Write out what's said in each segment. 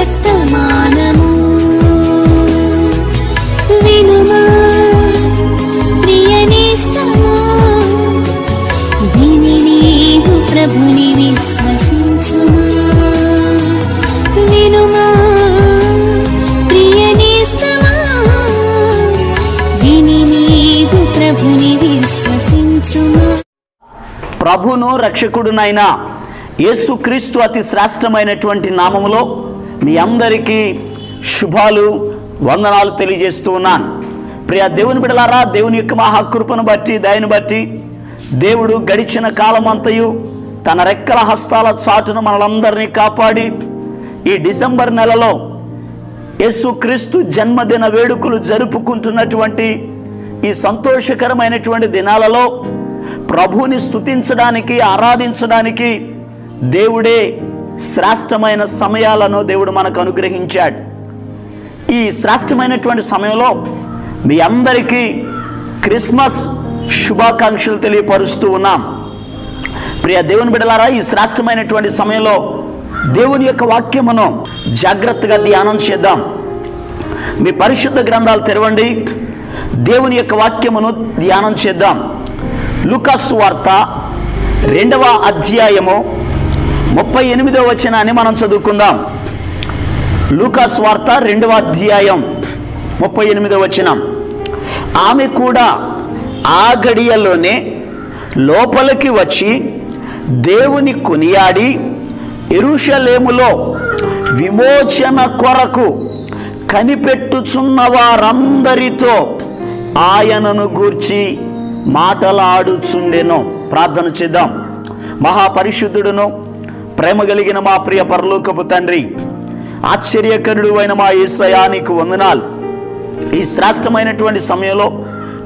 వర్తమానము వినుమా ప్రియ నేస్తమా, విని నీవు ప్రభుని విశ్వసించుమా. వినుమా ప్రియ నేస్తమా, విని నీవు ప్రభుని విశ్వసించుమా. ప్రభును రక్షకుడునైన యేసుక్రీస్తు అతి శ్రేష్టమైనటువంటి నామములో మీ అందరికీ శుభాలు వందనాలు తెలియజేస్తూ ఉన్నాను. ప్రియ దేవుని బిడ్డలారా, దేవుని యొక్క మహాకృపను బట్టి దయను బట్టి దేవుడు గడిచిన కాలమంతయు తన రెక్కల హస్తాల చాటును మనలందరినీ కాపాడి ఈ డిసెంబర్ నెలలో యేసుక్రీస్తు జన్మదిన వేడుకలు జరుపుకుంటున్నటువంటి ఈ సంతోషకరమైనటువంటి దినాలలో ప్రభువుని స్తుతించడానికి ఆరాధించడానికి దేవుడే శ్రేష్టమైన సమయాలను దేవుడు మనకు అనుగ్రహించాడు. ఈ శ్రేష్టమైనటువంటి సమయంలో మీ అందరికీ క్రిస్మస్ శుభాకాంక్షలు తెలియపరుస్తూ ఉన్నాం. ప్రియ దేవుని బిడ్డలారా, ఈ శ్రేష్టమైనటువంటి సమయంలో దేవుని యొక్క వాక్యమును జాగ్రత్తగా ధ్యానం చేద్దాం. మీ పరిశుద్ధ గ్రంథాలు తెరవండి, దేవుని యొక్క వాక్యమును ధ్యానం చేద్దాం. లూకా సువార్త 2వ అధ్యాయము 38వ వచనాన్ని మనం చదువుకుందాం. లూకా సువార్త 2వ అధ్యాయం 38వ వచనం. ఆమె కూడా ఆ గడియలోనే లోపలికి వచ్చి దేవుని కొనియాడి యెరూషలేములో విమోచన కొరకు కనిపెట్టుచున్న వారందరితో ఆయనను గూర్చి మాటలాడుచుండెను. ప్రార్థన చేద్దాం. మహాపరిశుద్ధుడును ప్రేమ కలిగిన మా ప్రియ పరలోకపు తండ్రి, ఆశ్చర్యకరుడు అయిన మా యేసయ్యా, నీకు వందనాలు. ఈ శ్రేష్టమైనటువంటి సమయంలో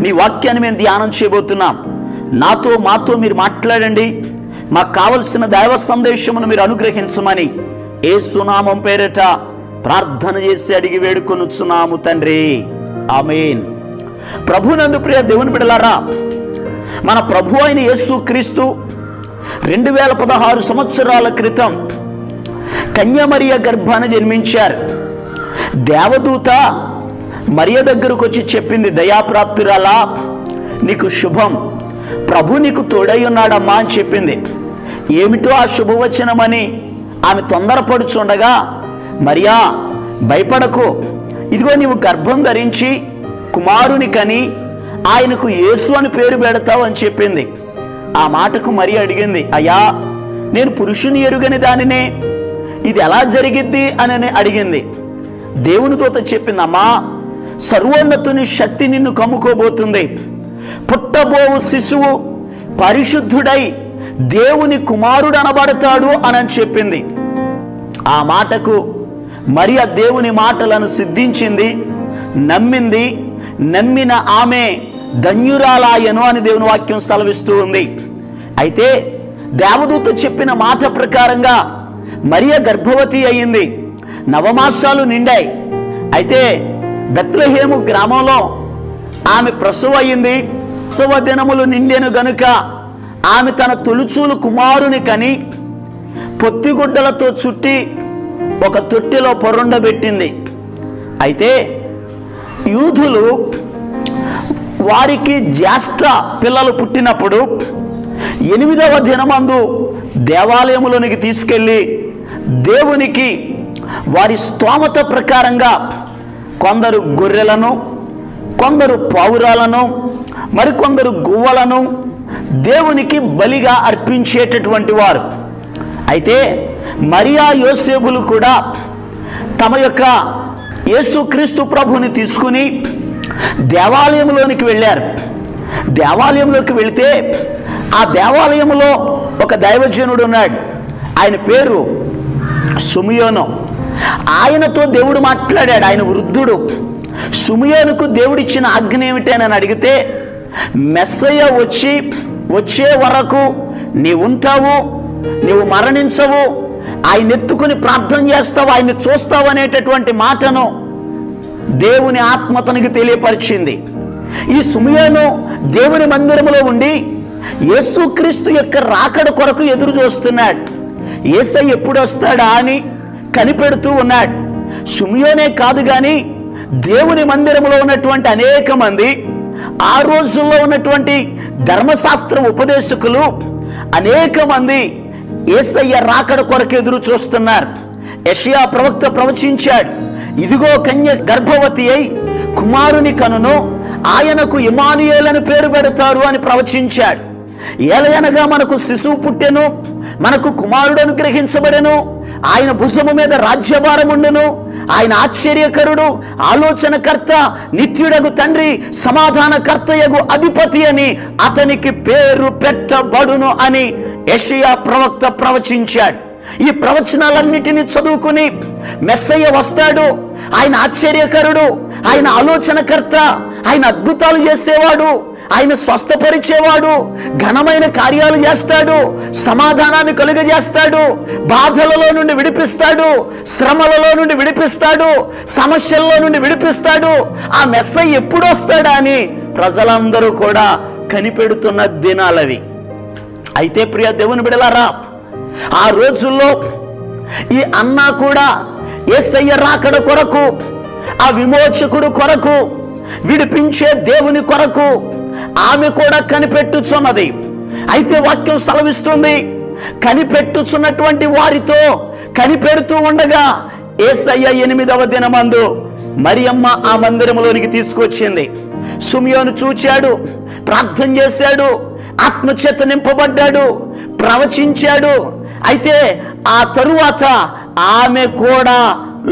నీ వాక్యాన్ని మేము ధ్యానం చేయబోతున్నాం. మాతో మీరు మాట్లాడండి. మాకు కావలసిన దైవ సందేశమును మీరు అనుగ్రహించమని యేసు నామం పేరిట ప్రార్థన చేసి అడిగి వేడుకొనుచున్నాము తండ్రి, ఆమేన్. ప్రభునందు ప్రియ దేవుని బిడ్డలారా, మన ప్రభు అయిన యేసుక్రీస్తు 2016 సంవత్సరాల క్రితం కన్యమరియ గర్భాన జన్మించారు. దేవదూత మరియ దగ్గరకు వచ్చి చెప్పింది, దయాప్రాప్తురాలా, నీకు శుభం, ప్రభు నీకు తోడై ఉన్నాడమ్మా అని చెప్పింది. ఏమిటో ఆ శుభవచనమని ఆమె తొందరపడుచుండగా, మరియా భయపడకు, ఇదిగో నీవు గర్భం ధరించి కుమారుని కని ఆయనకు యేసు అని పేరు పెడతావు అని చెప్పింది. ఆ మాటకు మరి అడిగింది, అయ్యా నేను పురుషుని ఎరుగని దానినే, ఇది ఎలా జరిగిద్ది అని అడిగింది. దేవుని దూత చెప్పింది, అమ్మా సర్వోన్నతుని శక్తి నిన్ను కమ్ముకోబోతుంది, పుట్టబోవు శిశువు పరిశుద్ధుడై దేవుని కుమారుడు అనబడతాడు అని చెప్పింది. ఆ మాటకు మరియ దేవుని మాటలను సిద్ధించింది, నమ్మింది. నమ్మిన ఆమె ధన్యురాలాయను అని దేవుని వాక్యం సెలవిస్తూ ఉంది. అయితే దేవదూత చెప్పిన మాట ప్రకారంగా మరియ గర్భవతి అయ్యింది. 9 మాసాలు నిండాయి. అయితే బెత్లెహేము గ్రామంలో ఆమె ప్రసవ అయ్యింది. ప్రసవ దినములు నిండెను గనుక ఆమె తన తొలుచూలు కుమారుని కని పొత్తిగుడ్డలతో చుట్టి ఒక తొట్టెలో పొరుండబెట్టింది. అయితే యూదులు వారికి జ్యేష్ఠ పిల్లలు పుట్టినప్పుడు 8వ దినమందు దేవాలయములోనికి తీసుకెళ్ళి దేవునికి వారి స్తోమత ప్రకారంగా కొందరు గొర్రెలను, కొందరు పావురాలను, మరికొందరు గువ్వలను దేవునికి బలిగా అర్పించేటటువంటి వారు. అయితే మరియా యోసేపులు కూడా తమ యొక్క యేసుక్రీస్తు ప్రభుని తీసుకుని దేవాలయంలోనికి వెళ్ళారు. దేవాలయంలోకి వెళితే ఆ దేవాలయంలో ఒక దైవజనుడు ఉన్నాడు. ఆయన పేరు సుమియోను. ఆయనతో దేవుడు మాట్లాడాడు. ఆయన వృద్ధుడు. సుమియోనుకు దేవుడిచ్చిన ఆజ్ఞ ఏమిటని అడిగితే, మెస్సయ్య వచ్చే వరకు నీవు ఉంటావు, నీవు మరణించవు, ఆయన ఎత్తుకుని ప్రార్థన చేస్తావు, ఆయన్ని చూస్తావు అనేటటువంటి మాటను దేవుని ఆత్మ తనకి తెలియపరిచింది. ఈ సుమియోను దేవుని మందిరంలో ఉండి యేసుక్రీస్తు యొక్క రాకడ కొరకు ఎదురు చూస్తున్నాడు. యేసయ్య ఎప్పుడు వస్తాడా అని కనిపెడుతూ ఉన్నాడు. షిమ్యోనే కాదు కానీ దేవుని మందిరంలో ఉన్నటువంటి అనేక మంది, ఆ రోజుల్లో ఉన్నటువంటి ధర్మశాస్త్ర ఉపదేశకులు అనేక మంది యేసయ్య రాకడ కొరకు ఎదురు చూస్తున్నారు. యెషయా ప్రవక్త ప్రవచించాడు, ఇదిగో కన్య గర్భవతి అయి కుమారుని కనును, ఆయనకు ఇమ్మానుయేలు అని పేరు పెడతారు అని ప్రవచించాడు. ఏలయనగా మనకు శిశువు పుట్టెను, మనకు కుమారుడు అనుగ్రహించబడెను, ఆయన భుజము మీద రాజ్యభారం ఉండును, ఆయన ఆశ్చర్యకరుడు, ఆలోచనకర్త, నిత్యుడగు తండ్రి, సమాధానకర్తయగు అధిపతి అని అతనికి పేరు పెట్టబడును అని యెషయా ప్రవక్త ప్రవచించాడు. ఈ ప్రవచనాలన్నిటినీ చదువుకుని మెస్సయ్య వస్తాడు, ఆయన ఆశ్చర్యకరుడు, ఆయన ఆలోచనకర్త, ఆయన అద్భుతాలు చేసేవాడు, ఆయన స్వస్థపరిచేవాడు, ఘనమైన కార్యాలు చేస్తాడు, సమాధానాన్ని కలుగజేస్తాడు, బాధలలో నుండి విడిపిస్తాడు, శ్రమలలో నుండి విడిపిస్తాడు, సమస్యల్లో నుండి విడిపిస్తాడు. ఆ మెస్సయ్య ఎప్పుడు వస్తాడా అని ప్రజలందరూ కూడా కనిపెడుతున్న దినాలవి. అయితే ప్రియ దేవుని బిడ్డలారా, ఆ రోజుల్లో ఈ అన్న కూడా యేసయ్య రాకడ కొరకు, ఆ విమోచకుడు కొరకు, విడిపించే దేవుని కొరకు ఆమె కూడా కనిపెట్టుచున్నది. అయితే వాక్యం సెలవిస్తుంది, కనిపెట్టుచున్నటువంటి వారితో కనిపెడుతూ ఉండగా యేసయ్య 8వ దినమందు మరియమ్మ ఆ మందిరంలోనికి తీసుకొచ్చింది. షిమ్యోను చూచాడు, ప్రార్థన చేశాడు, ఆత్మచేత నింపబడ్డాడు, ప్రవచించాడు. అయితే ఆ తరువాత ఆమె కూడా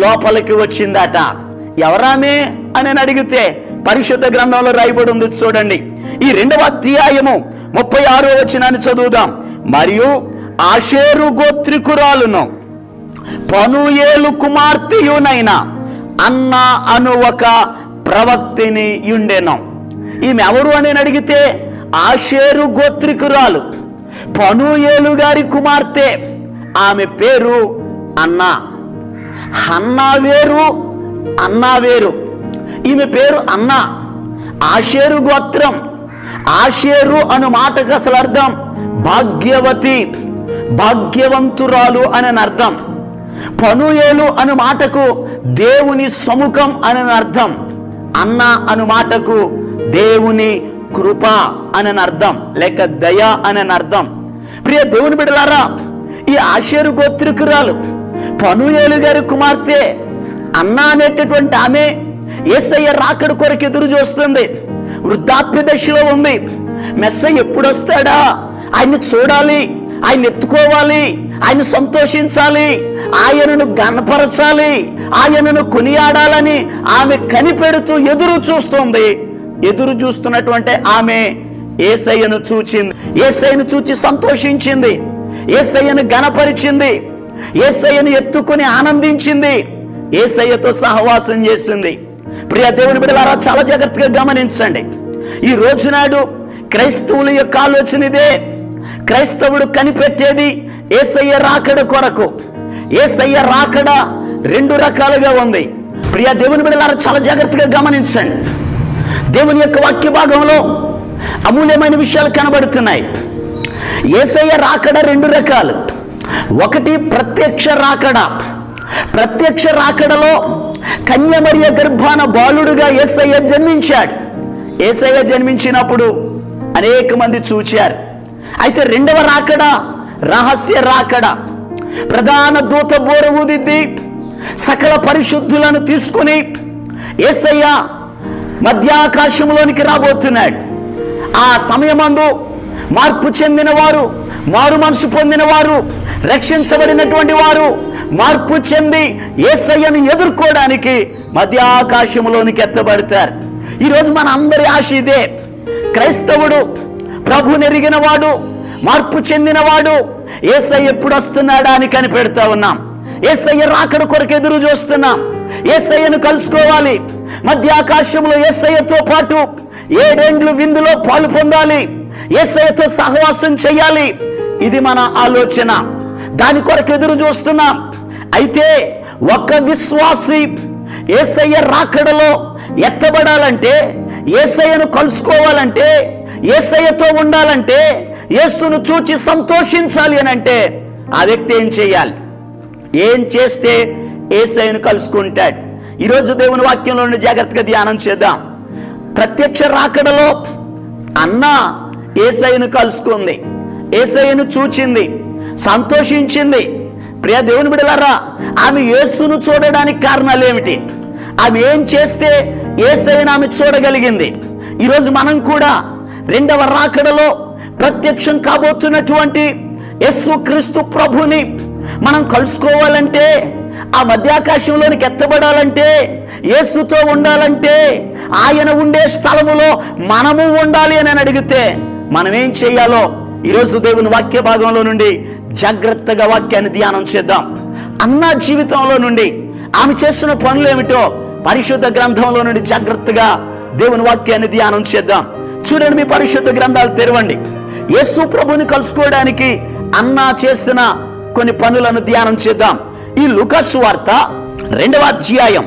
లోపలికి వచ్చిందట. ఎవరామె అని అడిగితే పరిశుద్ధ గ్రంథంలో రాయబడి ఉంది, చూడండి. ఈ 2వ అధ్యాయము 36వ వచనాన్ని చదువుదాం. మరియు ఆషేరు గోత్రికురాలును పనూయేలు కుమార్తెయునైన అన్న అను ఒక ప్రవక్తిని యుండెను. ఈమె ఎవరు అని అడిగితే ఆషేరు గోత్రికురాలు, పనూయేలు గారి కుమార్తె. ఆమె పేరు అన్న. హన్నా వేరు, అన్న వేరు. ఈమె పేరు అన్న. ఆషేరు గోత్రం. ఆషేరు అను మాటకు అసలు అర్థం భాగ్యవతి, భాగ్యవంతురాలు అని అర్థం. పనూయేలు అను మాటకు దేవుని సముఖం అని అర్థం. అన్న అను మాటకు దేవుని కృప అని అర్థం, లేక దయ అని అర్థం. ప్రియ దేవుని బిడ్డలారా, ఈ ఆషేరు గోత్రికురాలు పనూయేలు గారి కుమార్తె అన్న అనేటటువంటి ఆమె యేసయ్య రాకడ కొరకు ఎదురు చూస్తుంది. వృద్ధాప్య దశలో ఉంది. మెస్సయ్య ఎప్పుడు వస్తాడా, ఆయన్ని చూడాలి, ఆయన ఎత్తుకోవాలి, ఆయన సంతోషించాలి, ఆయనను గణపరచాలి, ఆయనను కొనియాడాలని ఆమె కనిపెడుతూ ఎదురు చూస్తుంది. ఎదురు చూస్తున్నటువంటి ఆమె యేసయ్యను చూచింది, యేసయ్యను చూచి సంతోషించింది, యేసయ్యను గణపరిచింది, యేసయ్యను ఎత్తుకొని ఆనందించింది, యేసయ్యతో సహవాసం చేసింది. ప్రియ దేవుని బిడ్డలారా, చాలా జాగ్రత్తగా గమనించండి. ఈ రోజునాడు క్రైస్తవుల యొక్క ఆలోచన ఇదే. క్రైస్తవుడు కనిపెట్టేది యేసయ్య రాకడ కొరకు. యేసయ్య రాకడ 2 రకాలుగా ఉంది. ప్రియ దేవుని బిడ్డలారా, చాలా జాగ్రత్తగా గమనించండి. దేవుని యొక్క వాక్య భాగంలో అమూల్యమైన విషయాలు కనబడుతున్నాయి. యేసయ్య రాకడ 2 రకాలు. ఒకటి ప్రత్యక్ష రాకడ. ప్రత్యక్ష రాకడలో కన్యమరియ గర్భాన బాలుడుగా యేసయ్య జన్మించాడు. యేసయ్య జన్మించినప్పుడు అనేక మంది చూచారు. అయితే 2వ రాకడ రహస్య రాకడ. ప్రధాన దూత బోర ఊదిద్ది, సకల పరిశుద్ధులను తీసుకుని యేసయ్య మధ్యాకాశంలోనికి రాబోతున్నాడు. ఆ సమయమందు మార్పు చెందిన వారు, మారు మనసు పొందిన వారు, రక్షించబడినటువంటి వారు మార్పు చెంది యేసయ్యను ఎదుర్కోవడానికి మధ్యాకాశంలోనికి ఎత్తబడతారు. ఈరోజు మన అందరి ఆశ ఇదే. క్రైస్తవుడు, ప్రభుని ఎరిగిన వాడు, మార్పు చెందినవాడు యేసయ్య ఎప్పుడు వస్తున్నాడా అని కనిపెడతా ఉన్నాం. యేసయ్య రాకడ కొరకు ఎదురు చూస్తున్నాం. యేసయ్యను కలుసుకోవాలి. మధ్యాకాశంలో యేసయ్యతో పాటు 7 ఏండ్లు విందులో పాలు పొందాలి. యేసయ్యతో సహవాసం చేయాలి. ఇది మన ఆలోచన. దాని కొరకు ఎదురు చూస్తున్నాం. అయితే ఒక విశ్వాసి యేసయ్య రాకడలో ఎత్తబడాలంటే, యేసయ్యను కలుసుకోవాలంటే, యేసయ్యతో ఉండాలంటే, యేసును చూచి సంతోషించాలి అని అంటే ఆ వ్యక్తి ఏం చేయాలి? ఏం చేస్తే యేసయ్యను కలుసుకుంటాడు. ఈరోజు దేవుని వాక్యంలో నుండి జాగ్రత్తగా ధ్యానం చేద్దాం. ప్రత్యక్ష రాకడలో అన్న యేసయ్యను కలుసుకుంది, యేసయ్యను చూచింది, సంతోషించింది. ప్రియ దేవుని బిడ్డలారా, ఆమె యేసును చూడడానికి కారణాలు ఏమిటి? ఆమె ఏం చేస్తే యేసయ్యను ఆమె చూడగలిగింది? ఈరోజు మనం కూడా రెండవ రాకడలో ప్రత్యక్షం కాబోతున్నటువంటి యేసుక్రీస్తు ప్రభుని మనం కలుసుకోవాలంటే, ఆ మధ్యాకాశంలోనికి ఎత్తబడాలంటే, యేసుతో ఉండాలంటే, ఆయన ఉండే స్థలములో మనము ఉండాలి అని అడిగితే మనం ఏం చేయాలో ఈరోజు దేవుని వాక్య భాగంలో నుండి జాగ్రత్తగా వాక్యాన్ని ధ్యానం చేద్దాం. అన్న జీవితంలో నుండి ఆమె చేస్తున్న పనులు ఏమిటో పరిశుద్ధ గ్రంథంలో నుండి జాగ్రత్తగా దేవుని వాక్యాన్ని ధ్యానం చేద్దాం. చూడండి, మీ పరిశుద్ధ గ్రంథాలు తెరవండి. యేసు ప్రభుని కలుసుకోవడానికి అన్న చేసిన కొన్ని పనులను ధ్యానం చేద్దాం. ఈ లూకా సువార్త 2వ అధ్యాయం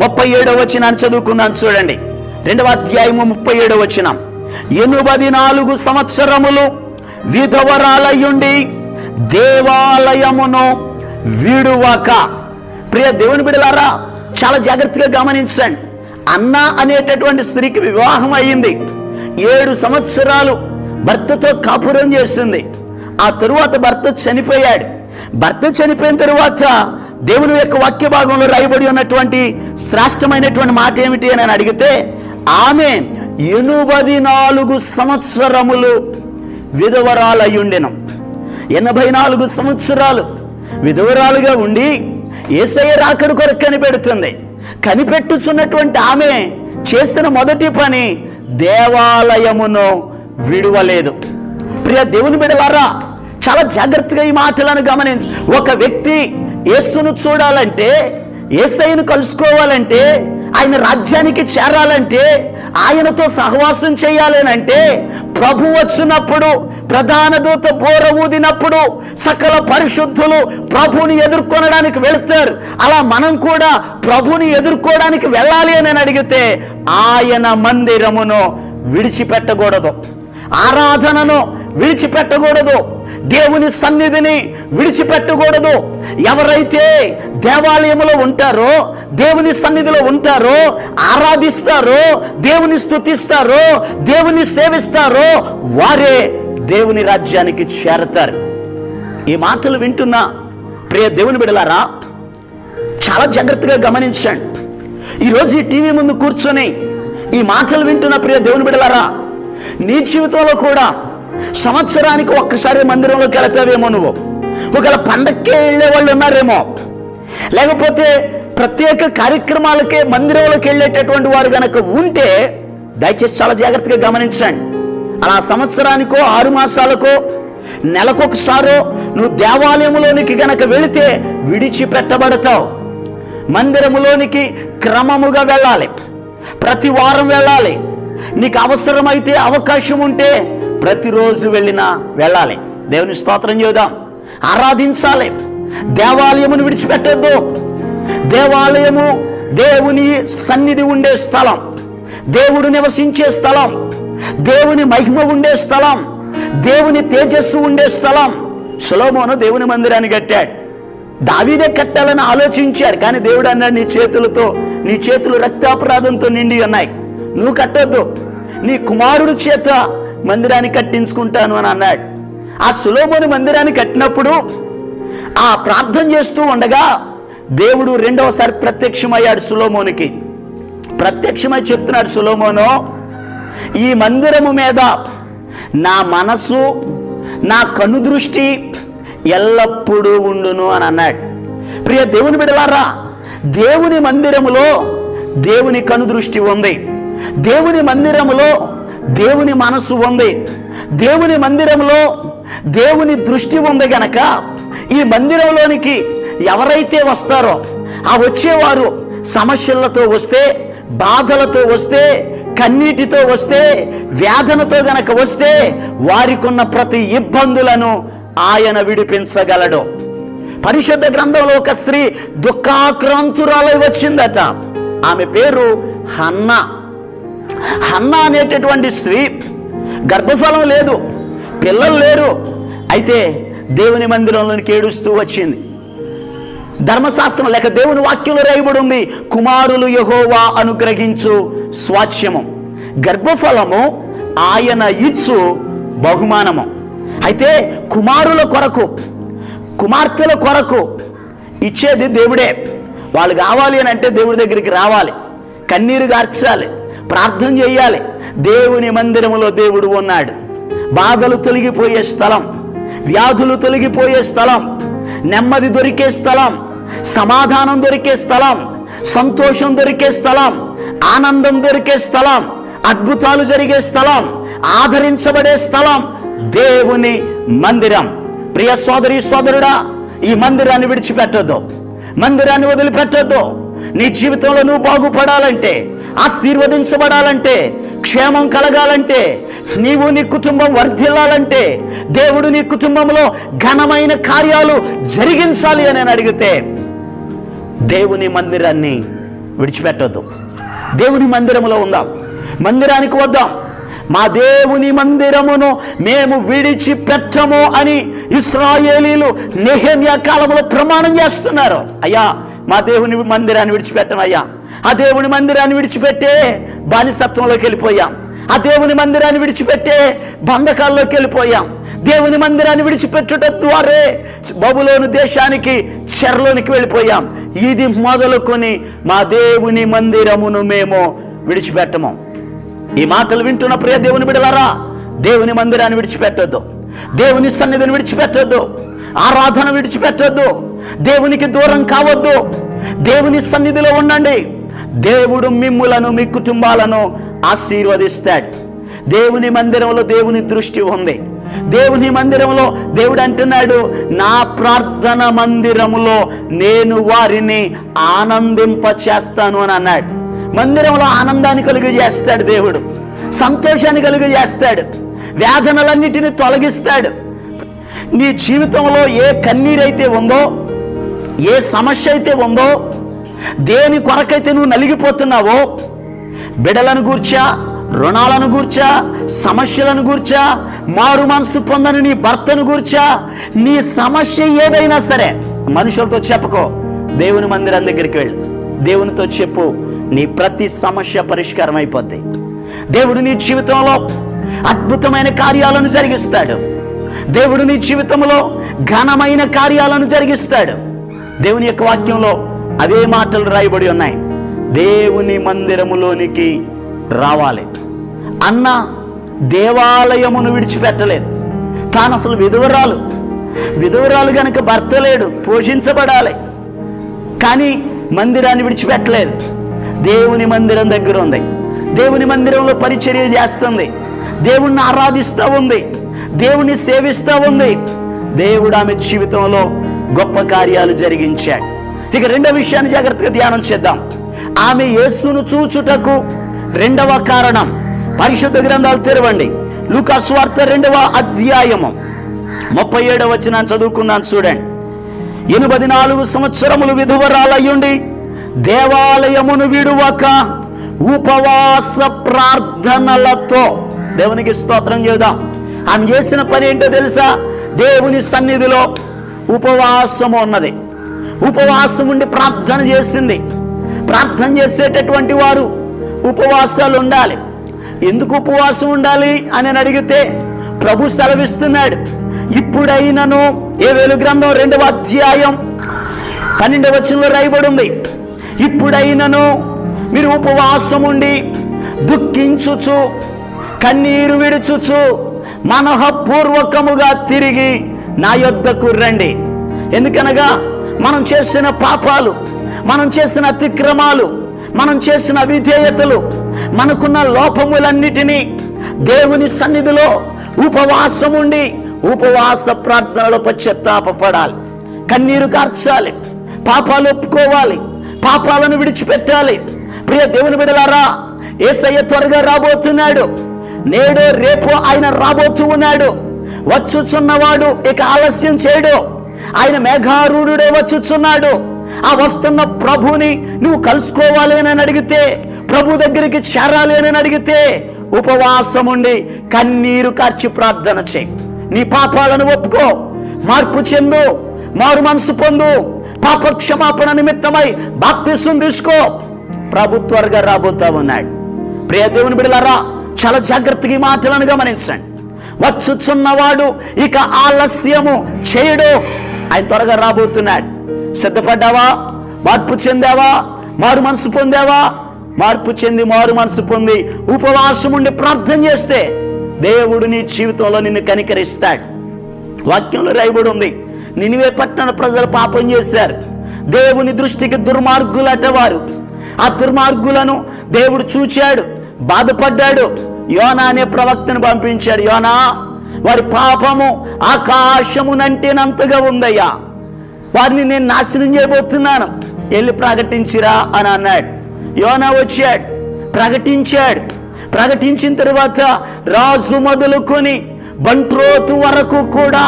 37వ వచనాన్ని చదువుకుందాం. చూడండి, 2వ అధ్యాయము 37వ వచనం. 84 సంవత్సరములు విధవరాలయుండి దేవాలయమును విడువక. ప్రియ దేవుని బిడ్డలారా, చాలా జాగ్రత్తగా గమనించండి. అన్న అనేటటువంటి స్త్రీకి వివాహం అయ్యింది. 7 సంవత్సరాలు భర్తతో కాపురం చేసింది. ఆ తరువాత భర్త చనిపోయాడు. భర్త చనిపోయిన తరువాత దేవుని యొక్క వాక్య భాగంలో రాయబడి ఉన్నటువంటి శ్రేష్టమైనటువంటి మాట ఏమిటి అని అడిగితే, ఆమె 84 సంవత్సరములు విధవరాలయ్యుండెను. 84 సంవత్సరాలు విధవరాలుగా ఉండి యేసయ్య రాకడ కొరకు కనిపెడుతుంది. కనిపెట్టుచున్నటువంటి ఆమె చేసిన మొదటి పని దేవాలయమును విడువలేదు. ప్రియ దేవుని బిడ్డలారా, చాలా జాగ్రత్తగా ఈ మాటలను గమనించు. ఒక వ్యక్తి యేసును చూడాలంటే, యేసయ్యను కలుసుకోవాలంటే, ఆయన రాజ్యానికి చేరాలంటే, ఆయనతో సహవాసం చేయాలనంటే, ప్రభు వచ్చినప్పుడు, ప్రధాన దూత బోర ఊదినప్పుడు సకల పరిశుద్ధులు ప్రభుని ఎదుర్కొనడానికి వెళతారు. అలా మనం కూడా ప్రభుని ఎదుర్కోవడానికి వెళ్ళాలి అని అడిగితే ఆయన మందిరమును విడిచిపెట్టకూడదు, ఆరాధనను విడిచిపెట్టకూడదు, దేవుని సన్నిధిని విడిచిపెట్టకూడదు. ఎవరైతే దేవాలయంలో ఉంటారో, దేవుని సన్నిధిలో ఉంటారో, ఆరాధిస్తారో, దేవుని స్తుతిస్తారో, దేవుని సేవిస్తారో, వారే దేవుని రాజ్యానికి చేరతారు. ఈ మాటలు వింటున్న ప్రియ దేవుని బిడ్డలారా, చాలా జాగ్రత్తగా గమనించండి. ఈరోజు ఈ టీవీ ముందు కూర్చొని ఈ మాటలు వింటున్న ప్రియ దేవుని బిడ్డలారా, నీ జీవితంలో కూడా సంవత్సరానికి ఒక్కసారి మందిరంలోకి వెళతావేమో. నువ్వు ఒకవేళ పండక్కే వెళ్ళే వాళ్ళు ఉన్నారేమో, లేకపోతే ప్రత్యేక కార్యక్రమాలకే మందిరంలోకి వెళ్ళేటటువంటి వారు గనక ఉంటే దయచేసి చాలా జాగ్రత్తగా గమనించండి. అలా సంవత్సరానికో 6 మాసాలకో నెలకొకసారో నువ్వు దేవాలయంలోనికి గనక వెళితే విడిచిపెట్టబడతావు. మందిరములోనికి క్రమముగా వెళ్ళాలి, ప్రతి వారం వెళ్ళాలి. నీకు అవసరమైతే, అవకాశం ఉంటే ప్రతిరోజు వెళ్ళాలి. దేవుని స్తోత్రం చేద్దాం, ఆరాధించాలి. దేవాలయమును విడిచిపెట్టద్దు. దేవాలయము దేవుని సన్నిధి ఉండే స్థలం, దేవుడు నివసించే స్థలం, దేవుని మహిమ ఉండే స్థలం, దేవుని తేజస్సు ఉండే స్థలం. సొలొమోను దేవుని మందిరాన్ని కట్టాడు. దావీదే కట్టాలని ఆలోచించాడు, కానీ దేవుడు అన్నాడు, నీ చేతులు రక్తాపరాధంతో నిండి ఉన్నాయి, నువ్వు కట్టొద్దు, నీ కుమారుడు చేత మందిరాన్ని కట్టించుకుంటాను అని అన్నాడు. ఆ సొలొమోను మందిరాన్ని కట్టినప్పుడు ఆ ప్రార్థన చేస్తూ ఉండగా దేవుడు రెండవసారి ప్రత్యక్షమయ్యాడు సొలొమోనుకి. ప్రత్యక్షమై చెప్తున్నాడు, సొలొమోను, ఈ మందిరము మీద నా మనసు, నా కనుదృష్టి ఎల్లప్పుడూ ఉండును అని అన్నాడు. ప్రియ దేవుని బిడ్డలారా, దేవుని మందిరములో దేవుని కనుదృష్టి ఉంది, దేవుని మందిరములో దేవుని మనసు ఉంది, దేవుని మందిరములో దేవుని దృష్టి ఉంది. గనక ఈ మందిరంలోనికి ఎవరైతే వస్తారో, ఆ వచ్చేవారు సమస్యలతో వస్తే, బాధలతో వస్తే, కన్నీటితో వస్తే, వేదనతో గనక వస్తే, వారికున్న ప్రతి ఇబ్బందులను ఆయన విడిపించగలడు. పరిశుద్ధ గ్రంథంలో ఒక స్త్రీ దుఃఖాక్రాంతురాలై వచ్చిందట. ఆమె పేరు హన్నా. హన్నా అనేటటువంటి స్త్రీ గర్భఫలం లేదు, పిల్లలు లేరు. అయితే దేవుని మందిరంలోనికి ఏడుస్తూ వచ్చింది. ధర్మశాస్త్రం లేక దేవుని వాక్యంలో రాయబడి ఉంది, కుమారులు యెహోవా అనుగ్రహించు స్వాస్థ్యము, గర్భఫలము ఆయన ఇచ్చు బహుమానము. అయితే కుమారుల కొరకు, కుమార్తెల కొరకు ఇచ్చేది దేవుడే. వాళ్ళు కావాలి అని అంటే దేవుడి దగ్గరికి రావాలి, కన్నీరు గార్చాలి, ప్రార్థన చేయాలి. దేవుని మందిరములో దేవుడు ఉన్నాడు. బాధలు తొలగిపోయే స్థలం, వ్యాధులు తొలగిపోయే స్థలం, నెమ్మది దొరికే స్థలం, సమాధానం దొరికే స్థలం, సంతోషం దొరికే స్థలం, ఆనందం దొరికే స్థలం, అద్భుతాలు జరిగే స్థలం, ఆదరించబడే స్థలం దేవుని మందిరం. ప్రియ సోదరి సోదరుడా, ఈ మందిరాన్ని విడిచిపెట్టొద్దు, మందిరాన్ని వదిలిపెట్టొద్దు. నీ జీవితంలో నువ్వు బాగుపడాలంటే, ఆశీర్వదించబడాలంటే, క్షేమం కలగాలంటే, నీవు నీ కుటుంబం వర్ధిల్లాలంటే, దేవుడు నీ కుటుంబంలో ఘనమైన కార్యాలు జరిగించాలి అని నేను అడిగితే దేవుని మందిరాన్ని విడిచిపెట్టొద్దు. దేవుని మందిరములో ఉందాం, మందిరానికి వద్దాం. మా దేవుని మందిరమును మేము విడిచిపెట్టము అని ఇశ్రాయేలీలు నెహెమ్యా కాలంలో ప్రమాణం చేస్తున్నారు. అయ్యా, మా దేవుని మందిరాన్ని విడిచిపెట్టం అయ్యా. ఆ దేవుని మందిరాన్ని విడిచిపెట్టే బానిసత్వంలోకి వెళ్ళిపోయాం. ఆ దేవుని మందిరాన్ని విడిచిపెట్టే బంధకాల్లోకి వెళ్ళిపోయాం. దేవుని మందిరాన్ని విడిచిపెట్టుట ద్వారా బబులోను దేశానికి చెరలోనికి వెళ్ళిపోయాం. ఇది మొదలుకొని మా దేవుని మందిరమును మేము విడిచిపెట్టము. ఈ మాటలు వింటున్న ప్రియ దేవుని బిడ్డలారా, దేవుని మందిరాన్ని విడిచిపెట్టొద్దు, దేవుని సన్నిధిని విడిచిపెట్టొద్దు, ఆరాధన విడిచిపెట్టొద్దు, దేవునికి దూరం కావద్దు. దేవుని సన్నిధిలో ఉండండి. దేవుడు మిమ్ములను మీ కుటుంబాలను ఆశీర్వదిస్తాడు. దేవుని మందిరంలో దేవుని దృష్టి ఉంది. దేవుని మందిరంలో దేవుడు అంటున్నాడు, నా ప్రార్థన మందిరములో నేను వారిని ఆనందింప చేస్తాను అని అన్నాడు. మందిరంలో ఆనందాన్ని కలుగజేస్తాడు దేవుడు, సంతోషాన్ని కలుగజేస్తాడు, వేదనలన్నిటిని తొలగిస్తాడు. నీ జీవితంలో ఏ కన్నీరైతే ఉందో, ఏ సమస్య అయితే ఉందో, దేని కొరకైతే నువ్వు నలిగిపోతున్నావో, బిడలను గూర్చా, రుణాలను గూర్చా, సమస్యలను గూర్చా, మారు మనసు పొందని నీ భర్తను గూర్చా, నీ సమస్య ఏదైనా సరే మనుషులతో చెప్పుకో, దేవుని మందిరం దగ్గరికి వెళ్ళు, దేవునితో చెప్పు, నీ ప్రతి సమస్య పరిష్కారం అయిపోద్ది. దేవుడు నీ జీవితంలో అద్భుతమైన కార్యాలను జరిగిస్తాడు. దేవుడు నీ జీవితంలో ఘనమైన కార్యాలను జరిగిస్తాడు. దేవుని యొక్క వాక్యంలో అదే మాటలు రాయబడి ఉన్నాయి. దేవుని మందిరములోనికి రావాలి. అన్న దేవాలయమును విడిచిపెట్టలేదు. తాను అసలు విధవరాలు గనుక భర్త లేడు, పోషించబడాలి, కానీ మందిరాన్ని విడిచిపెట్టలేదు. దేవుని మందిరం దగ్గర ఉంది, దేవుని మందిరంలో పరిచర్య చేస్తుంది, దేవుణ్ణి ఆరాధిస్తూ ఉంది, దేవుని సేవిస్తూ ఉంది. దేవుడు ఆమె జీవితంలో గొప్ప కార్యాలు జరిగించాడు. ఇక రెండవ విషయాన్ని జాగ్రత్తగా ధ్యానం చేద్దాం. ఆమె యేసును చూచుటకు రెండవ కారణం. పరిశుద్ధ గ్రంథాలు తెరవండి. లూకా సువార్త 2వ అధ్యాయము 37వ వచనాన్ని చదువుకున్నాను చూడండి. 84 సంవత్సరములు విధవరాలయ్యుండి దేవాలయమును విడువక ఉపవాస ప్రార్థనలతో, దేవునికి స్తోత్రం చేద్దాం. ఆమె చేసిన పని ఏంటో తెలుసా? దేవుని సన్నిధిలో ఉపవాసము ఉన్నది. ఉపవాసం ఉండి ప్రార్థన చేసింది. ప్రార్థన చేసేటటువంటి వారు ఉపవాసాలు ఉండాలి. ఎందుకు ఉపవాసం ఉండాలి అని అడిగితే ప్రభు సెలవిస్తున్నాడు. ఇప్పుడైనను యోవేలు గ్రంథం 2వ అధ్యాయం 12వ వచనంలో రాయబడి ఉంది, ఇప్పుడైనను మీరు ఉపవాసం ఉండి దుఃఖించుచు కన్నీరు విడుచుచు మనఃపూర్వకముగా తిరిగి నా యొద్దకు రండి. ఎందుకనగా మనం చేసిన పాపాలు, మనం చేసిన అతిక్రమాలు, మనం చేసిన అవిధేయతలు, మనకున్న లోపములన్నిటినీ దేవుని సన్నిధిలో ఉపవాసం ఉండి ఉపవాస ప్రార్థనలో పశ్చాత్తాపపడాలి, కన్నీరు కార్చాలి, పాపాలు ఒప్పుకోవాలి, పాపాలను విడిచిపెట్టాలి. ప్రియ దేవుని బిడ్డలారా, యేసయ్య త్వరగా రాబోతున్నాడు. నేడు రేపు ఆయన రాబోతూ ఉన్నాడు. వచ్చుచున్నవాడు ఇక ఆలస్యం చేయడు. ఆయన మేఘారూఢుడే వచ్చుచున్నాడు. ఆ వస్తున్న ప్రభుని నువ్వు కలుసుకోవాలి అని అడిగితే, ప్రభు దగ్గరికి చేరాలి అని అడిగితే ఉపవాసం ఉండి కన్నీరు కార్చి ప్రార్థన చేయి. నీ పాపాలను ఒప్పుకో, మార్పు చెందు, మారు మనసు పొందు, పాప క్షమాపణ నిమిత్తమై బాప్తిసం తీసుకో, ప్రభు త్వరగా రాబోతా ఉన్నాడు. ప్రియ దేవుని బిడ్డలారా, చాలా జాగ్రత్తగా ఈ మాటలను గమనించండి. వచ్చుచున్నవాడు ఇక ఆలస్యము చేయడు, ఆయన త్వరగా రాబోతున్నాడు. సిద్ధపడ్డావా? మార్పు చెందావా? మారు మనసు పొందావా? మార్పు చెంది మారు మనసు పొంది ఉపవాసం ఉండి ప్రార్థన చేస్తే దేవుడు నీ జీవితంలో నిన్ను కనికరిస్తాడు. వాక్యంలో రాయబడి ఉంది, నినివే పట్టణ ప్రజలు పాపం చేశారు, దేవుని దృష్టికి దుర్మార్గులట వారు. ఆ దుర్మార్గులను దేవుడు చూచాడు, బాధపడ్డాడు. యోనా అనే ప్రవక్తను పంపించాడు. యోనా, వారి పాపము ఆకాశమునంటేనంతగా ఉందయ్యా, వారిని నేను నాశనం చేయబోతున్నాను, వెళ్ళి ప్రకటించిరా అని అన్నాడు. యోనా వచ్చాడు, ప్రకటించాడు. ప్రకటించిన తరువాత రాజు మొదలుకొని బంట్రోతు వరకు కూడా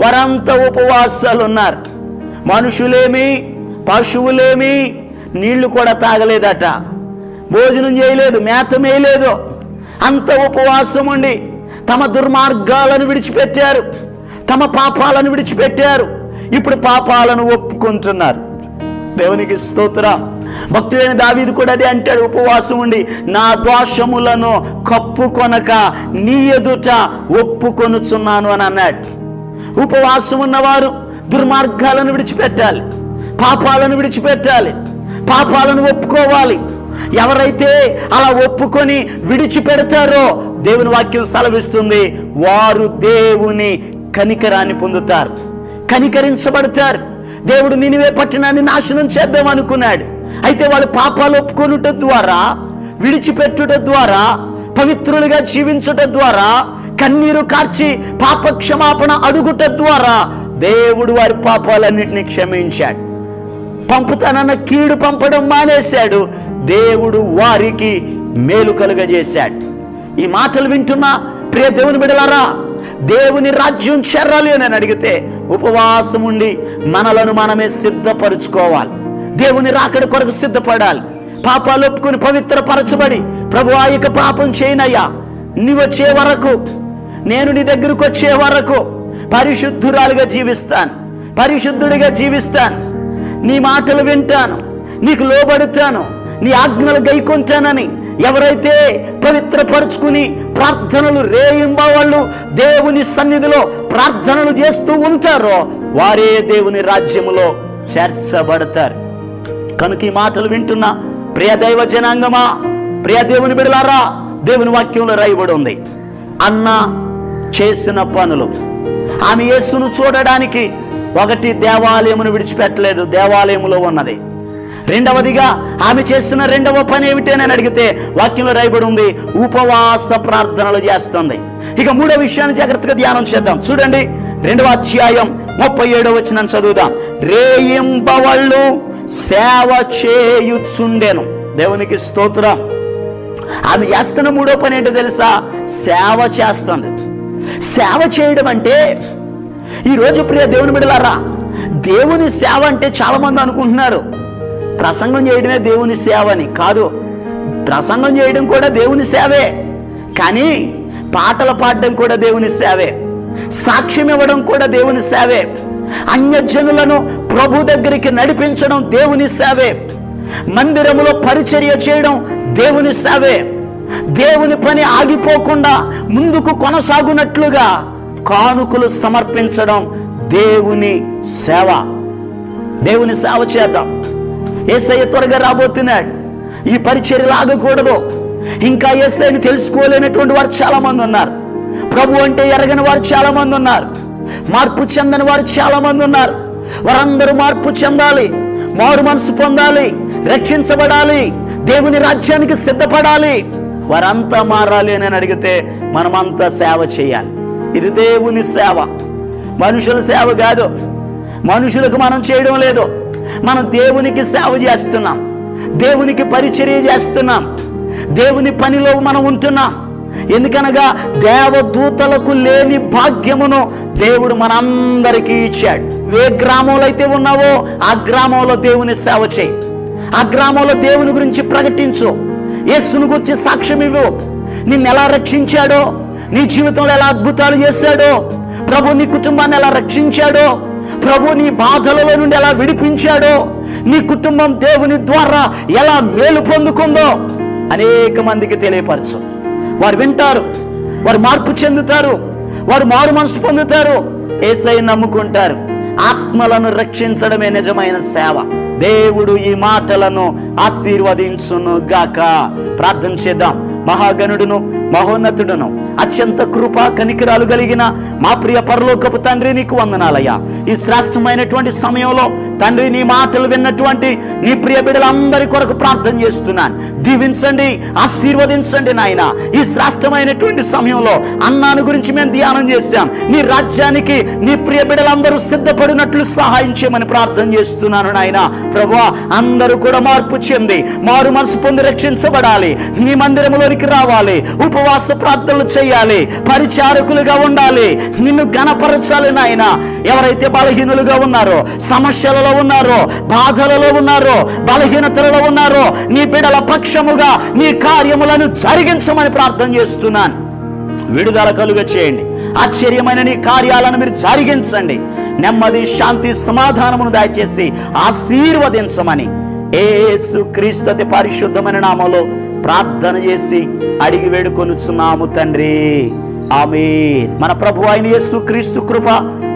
వారంతా ఉపవాసాలు ఉన్నారు. మనుషులేమి పశువులేమి నీళ్లు కూడా తాగలేదట, భోజనం చేయలేదు, మేత మేయలేదు. అంత ఉపవాసం ఉండి తమ దుర్మార్గాలను విడిచిపెట్టారు, తమ పాపాలను విడిచిపెట్టారు. ఇప్పుడు పాపాలను ఒప్పుకుంటున్నారు. దేవునికి స్తోత్రం. భక్తుడైన దావీదు కూడా అదే అంటాడు, ఉపవాసం ఉండి నా దోషములను కప్పుకొనక నీ ఎదుట ఒప్పుకొనుచున్నాను అని అన్నాడు. ఉపవాసం ఉన్నవారు దుర్మార్గాలను విడిచిపెట్టాలి, పాపాలను విడిచిపెట్టాలి, పాపాలను ఒప్పుకోవాలి. ఎవరైతే అలా ఒప్పుకొని విడిచిపెడతారో దేవుని వాక్యం సెలవిస్తుంది, వారు దేవుని కనికరాన్ని పొందుతారు, కనికరించబడతారు. దేవుడు నినివే పట్టణాన్ని నాశనం చేద్దాం అనుకున్నాడు. అయితే వాళ్ళు పాపాలు ఒప్పుకొనుట ద్వారా, విడిచిపెట్టుట ద్వారా, పవిత్రులుగా జీవించుట ద్వారా, కన్నీరు కార్చి పాప క్షమాపణ అడుగుట ద్వారా దేవుడు వారి పాపాలన్నింటినీ క్షమించాడు. పంపుతానన్న కీడు పంపడం మానేశాడు, దేవుడు వారికి మేలు కలుగజేశాడు. ఈ మాటలు వింటున్న ప్రియ దేవుని బిడ్డలారా, దేవుని రాజ్యం చేరాలి అని అడిగితే ఉపవాసం ఉండి మనలను మనమే సిద్ధపరుచుకోవాలి. దేవుని రాకడ కొరకు సిద్ధపడాలి. పాపాలు ఒప్పుకుని పవిత్రపరచబడి, ప్రభువా ఇక పాపం చేయనయ్యా, నీ వచ్చే వరకు, నేను నీ దగ్గరకు వచ్చే వరకు పరిశుద్ధురాలుగా జీవిస్తాను, పరిశుద్ధుడిగా జీవిస్తాను, నీ మాటలు వింటాను, నీకు లోబడుతాను, నీ ఆజ్ఞలు గైకొంటానని ఎవరైతే పవిత్రపరుచుకుని ప్రార్థనలు రేయింబవళ్ళు దేవుని సన్నిధిలో ప్రార్థనలు చేస్తూ ఉంటారో వారే దేవుని రాజ్యములో చేర్చబడతారు. కనుక ఈ మాటలు వింటున్న ప్రియ దైవ జనాంగమా, ప్రియ దేవుని బిడలారా, దేవుని వాక్యంలో రాయబడి ఉంది, అన్న చేసిన పనులు. ఆమె యేసును చూడడానికి ఒకటి దేవాలయమును విడిచిపెట్టలేదు, దేవాలయములో ఉన్నది. రెండవదిగా ఆమె చేసిన రెండవ పని ఏమిటని అడిగితే వాక్యంలో రాయబడి ఉంది, ఉపవాస ప్రార్థనలు చేస్తుంది. ఇక మూడో విషయాన్ని జాగ్రత్తగా ధ్యానం చేద్దాం. చూడండి, 2వ అధ్యాయం 37వ వచనం చదువుదాం. రేయింబవళ్ళు సేవ చేయుచుండెను. దేవునికి స్తోత్రం. ఆమె చేస్తున్న మూడో పని ఏంటో తెలుసా? సేవ చేస్తుంది. సేవ చేయడం అంటే, ఈరోజు ప్రియ దేవుని బిడ్డలారా, దేవుని సేవ అంటే చాలా మంది అనుకుంటున్నారు ప్రసంగం చేయడమే దేవుని సేవ అని. కాదు, ప్రసంగం చేయడం కూడా దేవుని సేవే, కానీ పాటలు పాడడం కూడా దేవుని సేవే, సాక్ష్యం ఇవ్వడం కూడా దేవుని సేవే, అన్యజనులను ప్రభు దగ్గరికి నడిపించడం దేవుని సేవే, మందిరములో పరిచర్య చేయడం దేవుని సేవే, దేవుని పని ఆగిపోకుండా ముందుకు కొనసాగునట్లుగా కానుకలు సమర్పించడం దేవుని సేవ. దేవుని సేవ చేద్దాం. యేసయ్య త్వరగా రాబోతున్నాడు. ఈ పరిచర్యలు ఆగకూడదు. ఇంకా యేసయ్యని తెలుసుకోలేనటువంటి వారు చాలా మంది ఉన్నారు. ప్రభు అంటే ఎరగని వారు చాలా మంది ఉన్నారు. మార్పు చెందని వారు చాలా మంది ఉన్నారు. వారందరూ మార్పు చెందాలి, మారు మనసు పొందాలి, రక్షించబడాలి, దేవుని రాజ్యానికి సిద్ధపడాలి. వారంతా మారాలి అని అడిగితే మనమంతా సేవ చేయాలి. ఇది దేవుని సేవ, మనుషుల సేవ కాదు. మనుషులకు మనం చేయడం లేదు, మనం దేవునికి సేవ చేస్తున్నాం, దేవునికి పరిచర్య చేస్తున్నాం, దేవుని పనిలో మనం ఉంటున్నాం. ఎందుకనగా దేవదూతలకు లేని భాగ్యమును దేవుడు మనందరికీ ఇచ్చాడు. ఏ గ్రామంలో అయితే ఉన్నావో ఆ గ్రామంలో దేవుని సేవ చేయి, ఆ గ్రామంలో దేవుని గురించి ప్రకటించు, యేసుని గురించి సాక్ష్యం ఇవ్వు. నిన్ను ఎలా రక్షించాడో, నీ జీవితంలో ఎలా అద్భుతాలు చేశాడో, ప్రభు నీ కుటుంబాన్ని ఎలా రక్షించాడో ప్రభు నీ బాధలలో నుండి ఎలా విడిపించాడో, నీ కుటుంబం దేవుని ద్వారా ఎలా మేలు పొందుకుందో అనేక మందికి తెలియపరచు. వారు వింటారు, వారు మార్పు చెందుతారు, వారు మారు మనసు పొందుతారు, యేసయ్యను నమ్ముకుంటారు. ఆత్మలను రక్షించడమే నిజమైన సేవ. దేవుడు ఈ మాటలను ఆశీర్వదించును గాక. ప్రార్థన చేద్దాం. మహాగణుడును మహోన్నతుడును అత్యంత కృపా కనికరాలు కలిగిన మా ప్రియ పరలోకపు తండ్రి, నీకు వందనాలయ్యా. ఈ శ్రేష్టమైనటువంటి సమయంలో తండ్రి, నీ మాటలు విన్నటువంటి నీ ప్రియ బిడ్డలందరి కొరకు ప్రార్థన చేస్తున్నాను. దీవించండి, ఆశీర్వదించండి నాయన. ఈ శ్రేష్టమైనటువంటి సమయంలో అన్నాను గురించి మేము ధ్యానం చేశాం. నీ రాజ్యానికి నీ ప్రియ బిడ్డలందరూ సిద్ధపడినట్లు సహాయం చేయమని ప్రార్థన చేస్తున్నాను నాయన. ప్రభువా, అందరూ కూడా మార్పు చెంది మారు మనసు పొంది రక్షించబడాలి, నీ మందిరములోనికి రావాలి, ఉపవాస ప్రార్థనలు చేయాలి, పరిచారకులుగా ఉండాలి, నిన్ను గణపరచాలి నాయన. ఎవరైతే బలహీనులుగా ఉన్నారో, సమస్యలలో ఉన్నారో, బాధలలో ఉన్నారో, బలహీనతలలో ఉన్నారో, నీ బిడ్డల పక్షముగా నీ కార్యములను జరిగించమని ప్రార్థన చేస్తున్నాను. విడుదల కలుగ చేయండి. ఆశ్చర్యమైన నీ కార్యాలను మీరు జరిగించండి. నెమ్మది, శాంతి, సమాధానమును దయచేసి ఆశీర్వదించమని యేసు క్రీస్తు అతి పరిశుద్ధమైన నామములో ప్రార్థన చేసి అడిగి వేడుకొనుచున్నాము తండ్రి. ఆమేన్. మన ప్రభు అయిన యేసు క్రీస్తు కృప,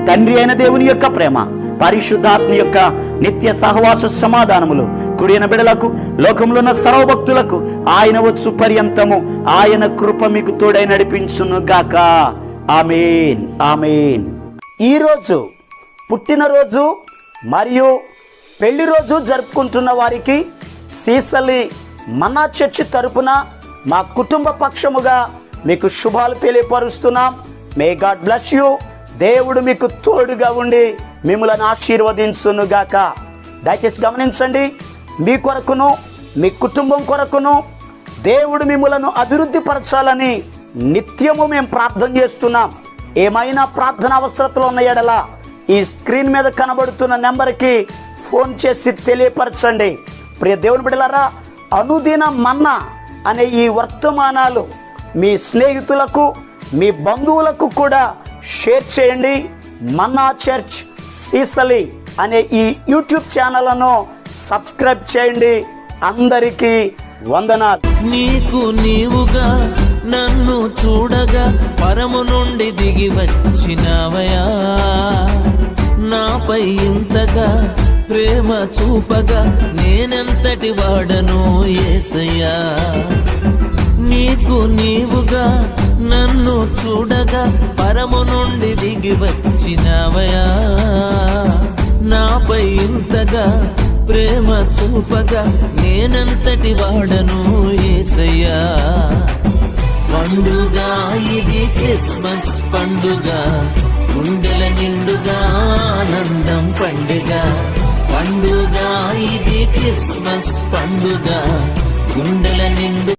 తండ్రి అయిన దేవుని యొక్క ప్రేమ, పరిశుద్ధాత్మ యొక్క నిత్య సహవాస సమాధానములు కుడిన బిడలకు, లోకంలో ఉన్న సర్వభక్తులకు ఆయన వచ్చు పర్యంతము ఆయన కృప మీకు తోడై నడిపించును గాక. ఆమేన్, ఆమేన్. ఈరోజు పుట్టినరోజు మరియు పెళ్లి రోజు జరుపుకుంటున్న వారికి సీసలి మన్నా చర్చి తరపున మా కుటుంబ పక్షముగా మీకు శుభాలు తెలియపరుస్తున్నాం. May God bless you. దేవుడు మీకు తోడుగా ఉండి మిమ్మల్ని ఆశీర్వదించును గాక. దయచేసి గమనించండి, మీ కొరకును మీ కుటుంబం కొరకును దేవుడు మిమ్మలను అభివృద్ధి పరచాలని నిత్యము మేము ప్రార్థన చేస్తున్నాం. ఏమైనా ప్రార్థన అవసరతలు ఉన్న ఎడల ఈ స్క్రీన్ మీద కనబడుతున్న నెంబర్కి ఫోన్ చేసి తెలియపరచండి. ప్రియ దేవుని బిడ్డలారా, అనుదిన మన్నా అనే ఈ వర్తమానాలు మీ స్నేహితులకు, మీ బంధువులకు కూడా షేర్ చేయండి. మన్నా చర్చ్ సీసలి అనే ఈ యూట్యూబ్ ఛానల్ను సబ్స్క్రైబ్ చేయండి. అందరికీ వందనాలు. నీకు నీవుగా నన్ను చూడగా పరము నుండి దిగి వచ్చినవయా, నాపై ఇంతగా ప్రేమ చూపగా నేనెంతటి వాడనో యేసయ్యా. నీకు నీవుగా నన్ను చూడగా పరము నుండి దిగి వచ్చినవయా, నాపై ఇంతగా ప్రేమ చూపగా నేనెంతటి వాడను యేసయ్యా. పండుగ ఇది క్రిస్మస్ పండుగ, గుండెల నిండుగా ఆనందం పండుగ. పండుగ ఇది క్రిస్మస్ పండుగ, గుండెల నిండు